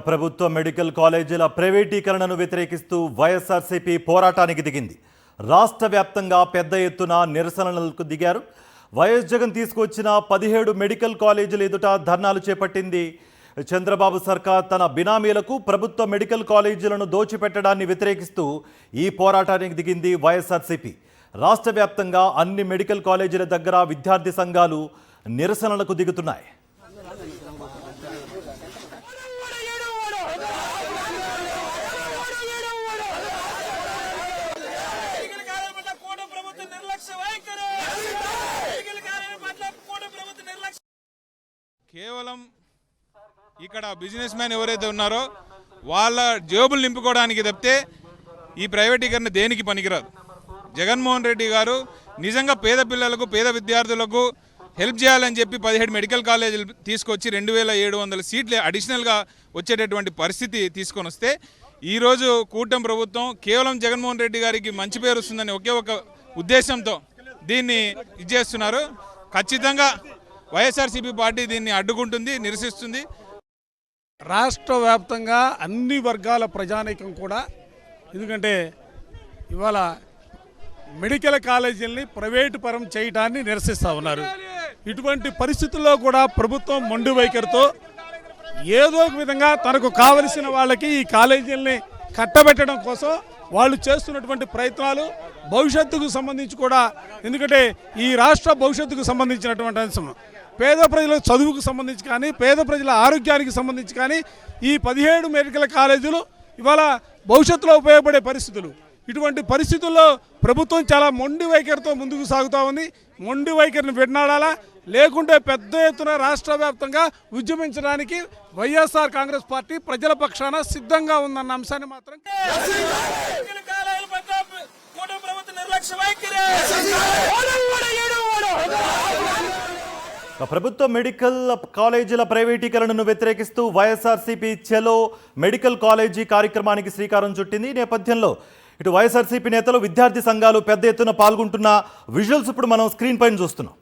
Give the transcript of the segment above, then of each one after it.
ప్రభుత్వ మెడికల్ కాలేజీల ప్రైవేటీకరణను వ్యతిరేకిస్తూ వైఎస్ఆర్సీపీ పోరాటానికి దిగింది. రాష్ట్ర వ్యాప్తంగా పెద్ద ఎత్తున నిరసనలకు దిగారు. వైఎస్ జగన్ తీసుకొచ్చిన 17 మెడికల్ కాలేజీల ఎదుట ధర్నాలు చేపట్టింది. చంద్రబాబు సర్కార్ తన బినామీలకు ప్రభుత్వ మెడికల్ కాలేజీలను దోచిపెట్టడాన్ని వ్యతిరేకిస్తూ ఈ పోరాటానికి దిగింది వైఎస్ఆర్సీపీ. రాష్ట్ర వ్యాప్తంగా అన్ని మెడికల్ కాలేజీల దగ్గర విద్యార్థి సంఘాలు నిరసనలకు దిగుతున్నాయి. కేవలం ఇక్కడ బిజినెస్ మ్యాన్ ఎవరైతే ఉన్నారో వాళ్ళ జేబులు నింపుకోవడానికి తప్పితే ఈ ప్రైవేటీకరణ దేనికి పనికిరాదు. జగన్మోహన్ రెడ్డి గారు నిజంగా పేద పిల్లలకు పేద విద్యార్థులకు హెల్ప్ చేయాలని చెప్పి 17 మెడికల్ కాలేజీలు తీసుకొచ్చి 2700 సీట్లు అడిషనల్గా వచ్చేటటువంటి పరిస్థితి తీసుకొని వస్తే ఈరోజు కూటమి ప్రభుత్వం కేవలం జగన్మోహన్ రెడ్డి గారికి మంచి పేరు వస్తుందని ఒకే ఒక ఉద్దేశంతో దీన్ని ఇచ్చేస్తున్నారు. ఖచ్చితంగా వైఎస్ఆర్సీపీ పార్టీ దీన్ని అడ్డుకుంటుంది, నిరసిస్తుంది. రాష్ట్ర వ్యాప్తంగా అన్ని వర్గాల ప్రజానీకం కూడా, ఎందుకంటే ఇవాళ మెడికల్ కాలేజీలని ప్రైవేటు పరం చేయడాన్ని నిరసిస్తూ ఉన్నారు. ఇటువంటి పరిస్థితుల్లో కూడా ప్రభుత్వం మొండి వైఖరితో ఏదో ఒక విధంగా తనకు కావలసిన వాళ్ళకి ఈ కాలేజీలని కట్టబెట్టడం కోసం వాళ్ళు చేస్తున్నటువంటి ప్రయత్నాలు భవిష్యత్తుకు సంబంధించి కూడా, ఎందుకంటే ఈ రాష్ట్ర భవిష్యత్తుకు సంబంధించినటువంటి అంశం, పేద ప్రజల చదువుకు సంబంధించి కానీ పేద ప్రజల ఆరోగ్యానికి సంబంధించి కానీ ఈ 17 మెడికల్ కాలేజీలు ఇవాళ భవిష్యత్తులో ఉపయోగపడే పరిస్థితులు. ఇటువంటి పరిస్థితుల్లో ప్రభుత్వం చాలా మొండి వైఖరితో ముందుకు సాగుతూ ఉంది. మొండి వైఖరిని విడనాడాలా, లేకుంటే పెద్ద ఎత్తున రాష్ట్ర వ్యాప్తంగా ఉద్యమించడానికి వైఎస్ఆర్ కాంగ్రెస్ పార్టీ ప్రజల పక్షాన సిద్ధంగా ఉందన్న అంశాన్ని మాత్రం ప్రభుత్వ మెడికల్ కాలేజీల ప్రైవేటీకరణను వ్యతిరేకిస్తూ వైఎస్ఆర్సీపీ చలో మెడికల్ కాలేజీ కార్యక్రమానికి శ్రీకారం చుట్టింది. ఈ నేపథ్యంలో ఇటు వైఎస్ఆర్సీపీ నేతలు, విద్యార్థి సంఘాలు పెద్ద ఎత్తున పాల్గొంటున్న విజువల్స్ ఇప్పుడు మనం స్క్రీన్ పైన చూస్తున్నాం.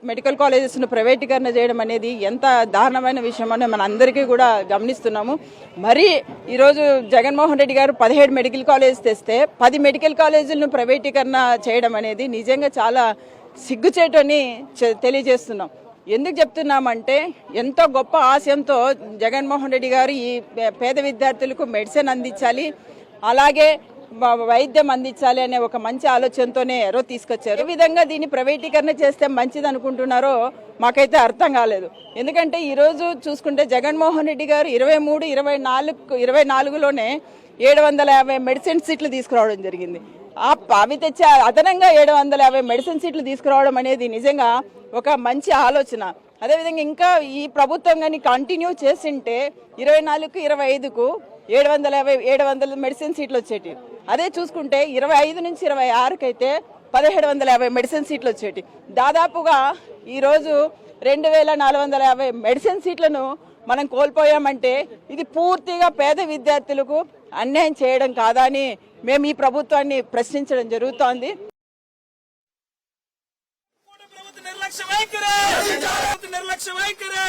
మెడికల్ కాలేజెస్ను ప్రైవేటీకరణ చేయడం అనేది ఎంత దారుణమైన విషయం అని మన అందరికీ కూడా గమనిస్తున్నాము. మరి ఈరోజు జగన్మోహన్ రెడ్డి గారు 17 మెడికల్ కాలేజెస్ తెస్తే 10 మెడికల్ కాలేజీలను ప్రైవేటీకరణ చేయడం అనేది నిజంగా చాలా సిగ్గుచేటని తెలియజేస్తున్నాం. ఎందుకు చెప్తున్నామంటే ఎంతో గొప్ప ఆశయంతో జగన్మోహన్ రెడ్డి గారు ఈ పేద విద్యార్థులకు మెడిసిన్ అందించాలి, అలాగే వైద్యం అందించాలి అనే ఒక మంచి ఆలోచనతోనే ఎవరో తీసుకొచ్చారు. ఏ విధంగా దీన్ని ప్రైవేటీకరణ చేస్తే మంచిది అనుకుంటున్నారో మాకైతే అర్థం కాలేదు. ఎందుకంటే ఈరోజు చూసుకుంటే జగన్మోహన్ రెడ్డి గారు 24లోనే 750 మెడిసిన్ సీట్లు తీసుకురావడం జరిగింది. అవి తెచ్చి అదనంగా 750 మెడిసిన్ సీట్లు తీసుకురావడం అనేది నిజంగా ఒక మంచి ఆలోచన. అదేవిధంగా ఇంకా ఈ ప్రభుత్వం కానీ కంటిన్యూ చేసింటే 24కు 25కు 700 మెడిసిన్ సీట్లు వచ్చేటి. అదే చూసుకుంటే 25 నుంచి 26కి అయితే 1750 మెడిసిన్ సీట్లు వచ్చేటి. దాదాపుగా ఈరోజు 2450 మెడిసిన్ సీట్లను మనం కోల్పోయామంటే ఇది పూర్తిగా పేద విద్యార్థులకు అన్యాయం చేయడం కాదా అని మేము ఈ ప్రభుత్వాన్ని ప్రశ్నించడం జరుగుతోంది. నిర్లక్ష్య వైఖరి